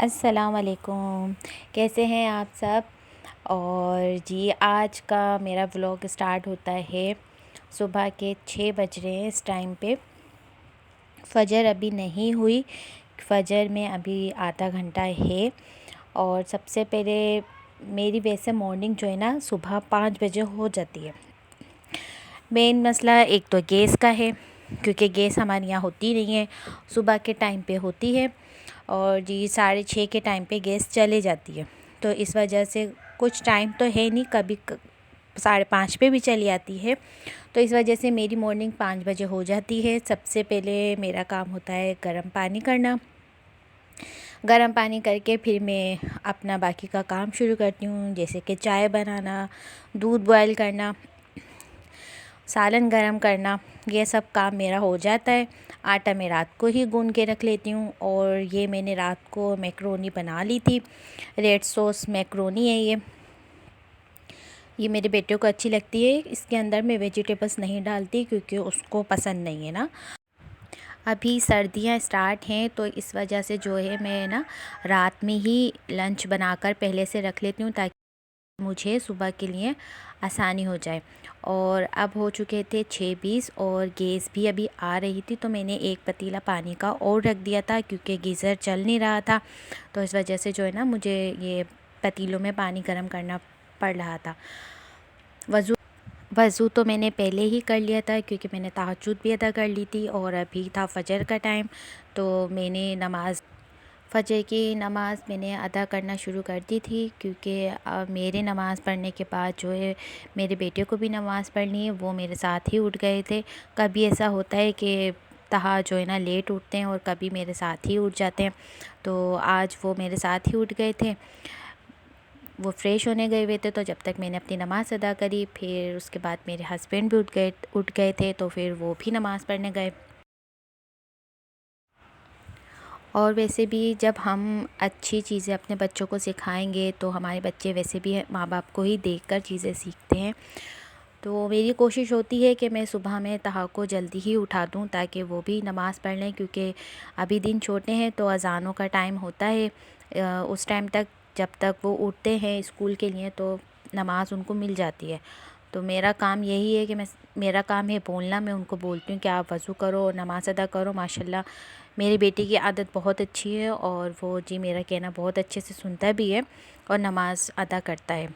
अस्सलाम वालेकुम। कैसे हैं आप सब। और जी आज का मेरा व्लॉग स्टार्ट होता है। सुबह के 6 बज रहे हैं इस टाइम पे। फ़जर अभी नहीं हुई। फ़जर में अभी आधा घंटा है। और सबसे पहले मेरी वैसे मॉर्निंग जो है ना सुबह 5 बजे हो जाती है। मेन मसला एक तो गैस का है, क्योंकि गैस हमारे यहाँ होती नहीं है। सुबह के टाइम पे होती है और जी 6:30 के टाइम पे गैस चले जाती है। तो इस वजह से कुछ टाइम तो है नहीं, कभी 5:30 पे भी चली आती है। तो इस वजह से मेरी मॉर्निंग 5 बजे हो जाती है। सबसे पहले मेरा काम होता है गर्म पानी करना। गर्म पानी करके फिर मैं अपना बाकी का काम शुरू करती हूँ, जैसे कि चाय बनाना, दूध बॉयल करना, सालन गरम करना। ये सब काम मेरा हो जाता है। आटा मैं रात को ही गूंद के रख लेती हूँ। और ये मैंने रात को मैक्रोनी बना ली थी। रेड सॉस मैक्रोनी है ये मेरे बेटे को अच्छी लगती है। इसके अंदर मैं वेजिटेबल्स नहीं डालती क्योंकि उसको पसंद नहीं है ना। अभी सर्दियाँ स्टार्ट हैं तो इस वजह से जो है मैं ना रात में ही लंच बनाकर पहले से रख लेती हूँ, ताकि मुझे सुबह के लिए आसानी हो जाए। और अब हो चुके थे 6:20 और गैस भी अभी आ रही थी, तो मैंने एक पतीला पानी का और रख दिया था क्योंकि गीज़र चल नहीं रहा था। तो इस वजह से जो है ना मुझे ये पतीलों में पानी गर्म करना पड़ रहा था। वज़ू तो मैंने पहले ही कर लिया था क्योंकि मैंने तहज्जुद भी अदा कर ली थी और अभी था फ़जर का टाइम। तो मैंने फ़जर की नमाज़ मैंने अदा करना शुरू कर दी थी, क्योंकि मेरे नमाज़ पढ़ने के बाद जो है मेरे बेटे को भी नमाज़ पढ़नी है। वो मेरे साथ ही उठ गए थे। कभी ऐसा होता है कि तहा जो है ना लेट उठते हैं और कभी मेरे साथ ही उठ जाते हैं। तो आज वो मेरे साथ ही उठ गए थे। वो फ़्रेश होने गए हुए थे, तो जब तक मैंने अपनी नमाज़ अदा करी, फिर उसके बाद मेरे हस्बैंड भी उठ गए थे, तो फिर वो भी नमाज़ पढ़ने गए। और वैसे भी जब हम अच्छी चीज़ें अपने बच्चों को सिखाएंगे तो हमारे बच्चे वैसे भी माँ बाप को ही देखकर चीज़ें सीखते हैं। तो मेरी कोशिश होती है कि मैं सुबह में तहा को जल्दी ही उठा दूँ ताकि वो भी नमाज़ पढ़ लें, क्योंकि अभी दिन छोटे हैं तो अज़ानों का टाइम होता है। उस टाइम तक जब तक वो उठते हैं स्कूल के लिए तो नमाज़ उनको मिल जाती है। तो मेरा काम यही है कि मेरा काम है बोलना। मैं उनको बोलती हूँ कि आप वज़ू करो, नमाज़ अदा करो। माशाल्लाह मेरी बेटी की आदत बहुत अच्छी है और वो जी मेरा कहना बहुत अच्छे से सुनता भी है और नमाज़ अदा करता है।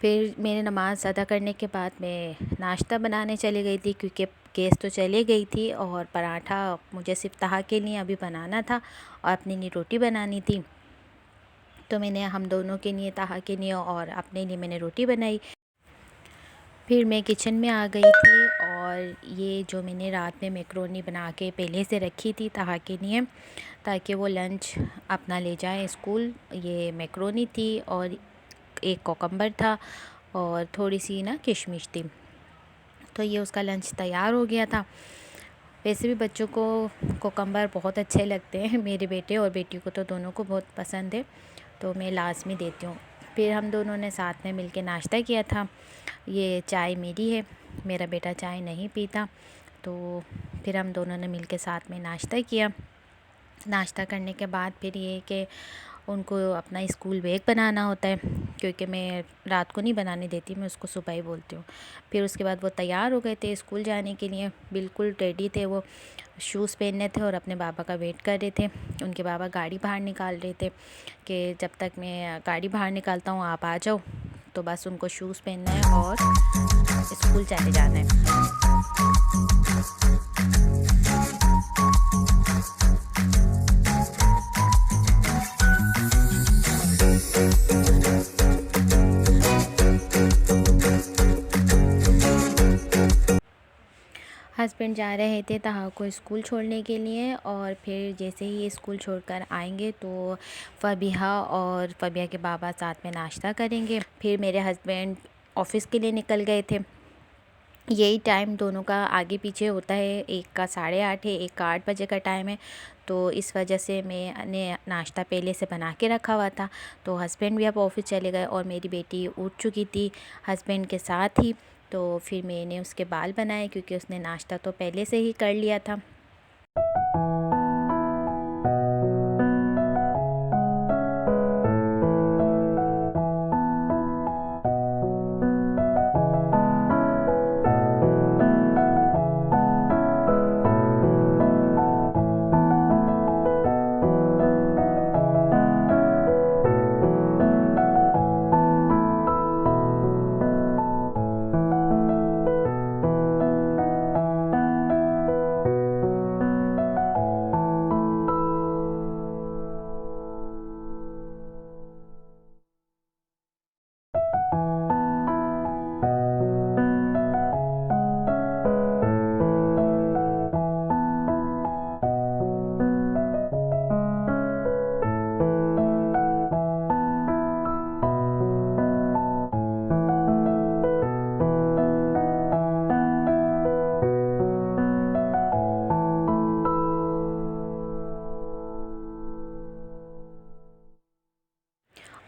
फिर मैंने नमाज़ अदा करने के बाद मैं नाश्ता बनाने चली गई थी, क्योंकि गैस तो चली गई थी और पराठा मुझे सिर्फ तहा के लिए अभी बनाना था और अपने लिए रोटी बनानी थी। तो मैंने हम दोनों के लिए, तहा के लिए और अपने लिए मैंने रोटी बनाई। फिर मैं किचन में आ गई थी और ये जो मैंने रात में मैक्रोनी बना के पहले से रखी थी तहा के लिए, ताकि वो लंच अपना ले जाए स्कूल। ये मैक्रोनी थी और एक कोकम्बर था और थोड़ी सी ना किशमिश थी। तो ये उसका लंच तैयार हो गया था। वैसे भी बच्चों को कोकम्बर बहुत अच्छे लगते हैं। मेरे बेटे और बेटी को तो दोनों को बहुत पसंद है, तो मैं लाज़मी देती हूँ। फिर हम दोनों ने साथ में मिलके नाश्ता किया था। ये चाय मेरी है, मेरा बेटा चाय नहीं पीता। तो फिर हम दोनों ने मिलके साथ में नाश्ता किया। नाश्ता करने के बाद फिर ये कि उनको अपना स्कूल बैग बनाना होता है, क्योंकि मैं रात को नहीं बनाने देती, मैं उसको सुबह ही बोलती हूँ। फिर उसके बाद वो तैयार हो गए थे स्कूल जाने के लिए, बिल्कुल रेडी थे वो। शूज़ पहनने थे और अपने बाबा का वेट कर रहे थे। उनके बाबा गाड़ी बाहर निकाल रहे थे कि जब तक मैं गाड़ी बाहर निकालता हूँ आप आ जाओ। तो बस उनको शूज़ पहनना है और स्कूल चले जाना है। हस्बैंड जा रहे थे तहा को स्कूल छोड़ने के लिए, और फिर जैसे ही ये स्कूल छोड़कर आएंगे तो फ़बिहा और फ़बिहा के बाबा साथ में नाश्ता करेंगे। फिर मेरे हस्बैंड ऑफ़िस के लिए निकल गए थे। यही टाइम दोनों का आगे पीछे होता है, एक का 8:30 है, एक का 8 बजे का टाइम है। तो इस वजह से मैंने नाश्ता पहले से बना के रखा हुआ था। तो हस्बैंड भी अब ऑफ़िस चले गए और मेरी बेटी उठ चुकी थी हस्बैंड के साथ ही। तो फिर मैंने उसके बाल बनाए, क्योंकि उसने नाश्ता तो पहले से ही कर लिया था।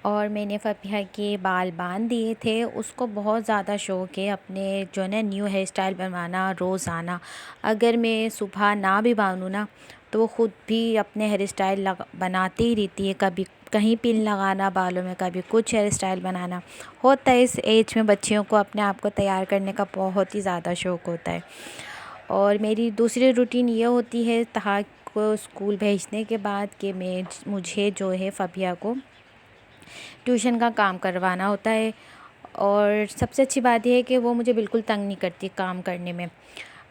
और मैंने फ़बिया के बाल बांध दिए थे। उसको बहुत ज़्यादा शौक़ है अपने जो है ना न्यू हेयर स्टाइल बनवाना रोज़ाना। अगर मैं सुबह ना भी बांधूँ ना तो वो ख़ुद भी अपने हेयर स्टाइल बनाती ही रहती है। कभी कहीं पिन लगाना बालों में, कभी कुछ हेयर स्टाइल बनाना होता है। इस एज में बच्चियों को अपने आप को तैयार करने का बहुत ही ज़्यादा शौक़ होता है। और मेरी दूसरी रूटीन ये होती है तहा को स्कूल भेजने के बाद कि मुझे जो है फ़बिया को ट्यूशन का काम करवाना होता है। और सबसे अच्छी बात यह है कि वो मुझे बिल्कुल तंग नहीं करती काम करने में।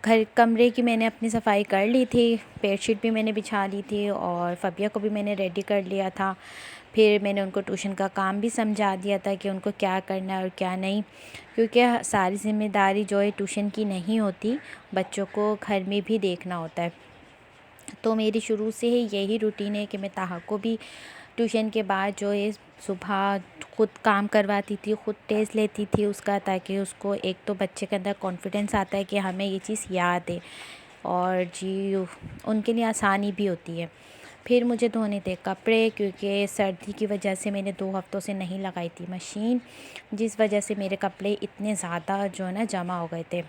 घर कमरे की मैंने अपनी सफाई कर ली थी, बेडशीट भी मैंने बिछा ली थी और फ़बिया को भी मैंने रेडी कर लिया था। फिर मैंने उनको ट्यूशन का काम भी समझा दिया था कि उनको क्या करना है और क्या नहीं, क्योंकि सारी ज़िम्मेदारी जो है ट्यूशन की नहीं होती, बच्चों को घर में भी देखना होता है। तो मेरी शुरू से ही यही रूटीन है कि मैं ताहा को भी ट्यूशन के बाद जो है सुबह ख़ुद काम करवाती थी, ख़ुद टेस्ट लेती थी उसका, ताकि उसको एक तो बच्चे के अंदर कॉन्फिडेंस आता है कि हमें ये चीज़ याद है और जी उनके लिए आसानी भी होती है। फिर मुझे धोने थे कपड़े, क्योंकि सर्दी की वजह से मैंने 2 हफ़्तों से नहीं लगाई थी मशीन, जिस वजह से मेरे कपड़े इतने ज़्यादा जो है ना जमा हो गए थे।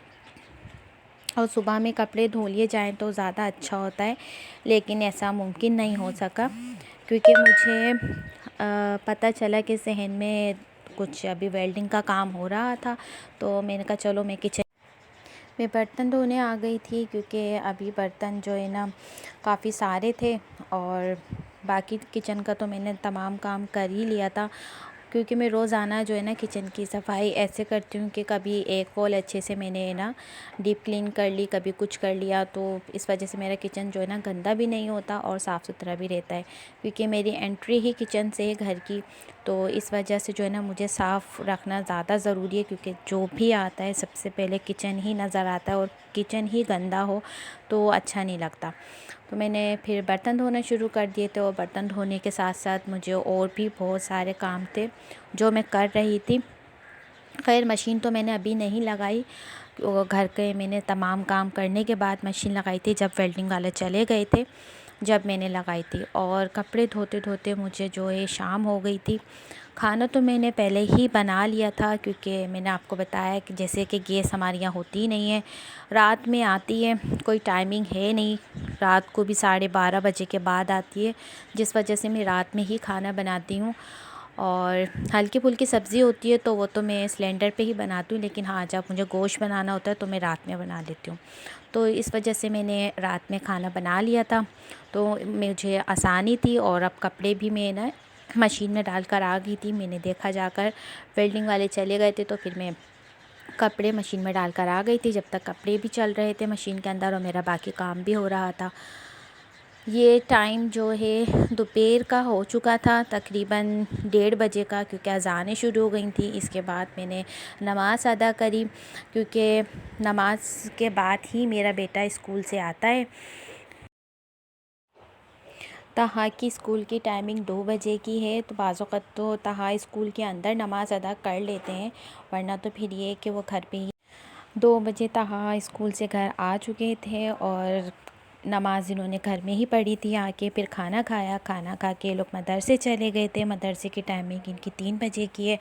और सुबह में कपड़े धो लिए जाएँ तो ज़्यादा अच्छा होता है, लेकिन ऐसा मुमकिन नहीं हो सका क्योंकि मुझे पता चला कि सहन में कुछ अभी वेल्डिंग का काम हो रहा था। तो मैंने कहा चलो मैं बर्तन धोने आ गई थी, क्योंकि अभी बर्तन जो है ना काफ़ी सारे थे और बाकी किचन का तो मैंने तमाम काम कर ही लिया था। क्योंकि मैं रोज़ाना जो है ना किचन की सफाई ऐसे करती हूँ कि कभी एक वॉल अच्छे से मैंने ना डीप क्लीन कर ली, कभी कुछ कर लिया, तो इस वजह से मेरा किचन जो है ना गंदा भी नहीं होता और साफ़ सुथरा भी रहता है। क्योंकि मेरी एंट्री ही किचन से है घर की, तो इस वजह से जो है ना मुझे साफ़ रखना ज़्यादा ज़रूरी है, क्योंकि जो भी आता है सबसे पहले किचन ही नज़र आता है और किचन ही गंदा हो तो अच्छा नहीं लगता। तो मैंने फिर बर्तन धोना शुरू कर दिए थे और बर्तन धोने के साथ साथ मुझे और भी बहुत सारे काम थे जो मैं कर रही थी। खैर मशीन तो मैंने अभी नहीं लगाई, घर के मैंने तमाम काम करने के बाद मशीन लगाई थी, जब वेल्डिंग वाले चले गए थे जब मैंने लगाई थी। और कपड़े धोते धोते मुझे जो है शाम हो गई थी। खाना तो मैंने पहले ही बना लिया था, क्योंकि मैंने आपको बताया कि जैसे कि गैस हमारे यहाँ होती ही नहीं है, रात में आती है, कोई टाइमिंग है नहीं, रात को भी 12:30 बजे के बाद आती है, जिस वजह से मैं रात में ही खाना बनाती हूँ। और हल्की फुल्की सब्ज़ी होती है तो वो तो मैं सिलेंडर पे ही बनाती हूँ, लेकिन हाँ जब मुझे गोश्त बनाना होता है तो मैं रात में बना लेती हूँ। तो इस वजह से मैंने रात में खाना बना लिया था, तो मुझे आसानी थी। और अब कपड़े भी मैं ना मशीन में डाल कर आ गई थी। मैंने देखा जाकर वेल्डिंग वाले चले गए थे, तो फिर मैं कपड़े मशीन में डाल कर आ गई थी। जब तक कपड़े भी चल रहे थे मशीन के अंदर और मेरा बाकी काम भी हो रहा था। ये टाइम जो है दोपहर का हो चुका था, तकरीबन 1:30 बजे का, क्योंकि अज़ानें शुरू हो गई थी। इसके बाद मैंने नमाज़ अदा करी, क्योंकि नमाज के बाद ही मेरा बेटा स्कूल से आता है। तहा की स्कूल की टाइमिंग 2 बजे की है, तो बाज़ औक़ात तो तहा स्कूल के अंदर नमाज़ अदा कर लेते हैं, वरना तो फिर ये कि वो घर पे ही 2 बजे तहा स्कूल से घर आ चुके थे और नमाज़ इन्होंने घर में ही पढ़ी थी आके। फिर खाना खाया, खाना खा के लोग मदरसे चले गए थे। मदरसे की टाइमिंग इनकी 3 बजे की है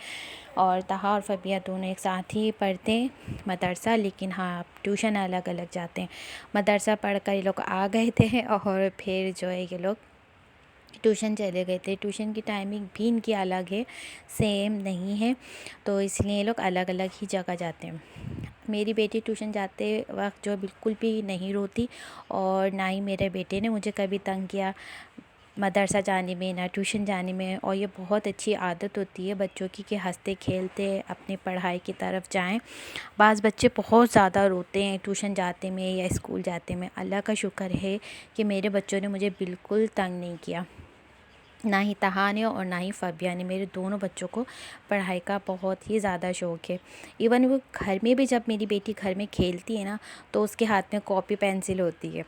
और तहा और फ़बिया दोनों एक साथ ही पढ़ते हैं मदरसा, लेकिन हाँ ट्यूशन अलग अलग जाते हैं। मदरसा पढ़ कर ये लोग आ गए थे और फिर जो है ये लोग ट्यूशन चले गए थे। ट्यूशन की टाइमिंग भी इनकी अलग है, सेम नहीं है, तो इसलिए ये लोग अलग अलग ही जगह जाते हैं। मेरी बेटी ट्यूशन जाते वक्त जो बिल्कुल भी नहीं रोती और ना ही मेरे बेटे ने मुझे कभी तंग किया मदरसा जाने में, ना ट्यूशन जाने में। और ये बहुत अच्छी आदत होती है बच्चों की कि हंसते खेलते अपनी पढ़ाई की तरफ जाएं। बाज़ बच्चे बहुत ज़्यादा रोते हैं ट्यूशन जाते में या स्कूल जाते में। अल्लाह का शुक्र है कि मेरे बच्चों ने मुझे बिल्कुल तंग नहीं किया, ना ही तहा ने और ना ही फ़बिया ने। मेरे दोनों बच्चों को पढ़ाई का बहुत ही ज़्यादा शौक़ है। इवन वो घर में भी, जब मेरी बेटी घर में खेलती है ना, तो उसके हाथ में कॉपी पेंसिल होती है।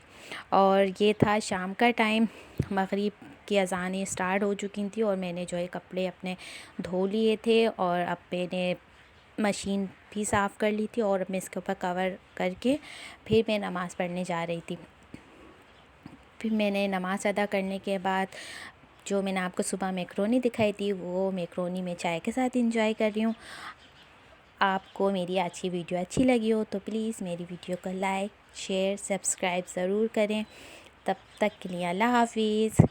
और ये था शाम का टाइम, मगरिब की अज़ानें स्टार्ट हो चुकी थी और मैंने जो है कपड़े अपने धो लिए थे और अब मैंने मशीन भी साफ़ कर ली थी और मैं इसके ऊपर कवर करके फिर मैं नमाज़ पढ़ने जा रही थी। फिर मैंने नमाज़ अदा करने के बाद जो मैंने आपको सुबह मैक्रोनी दिखाई थी वो मैक्रोनी मैं चाय के साथ इंजॉय कर रही हूँ। आपको मेरी आज की वीडियो अच्छी लगी हो तो प्लीज़ मेरी वीडियो को लाइक शेयर सब्सक्राइब ज़रूर करें। तब तक के लिए अल्लाह हाफिज़।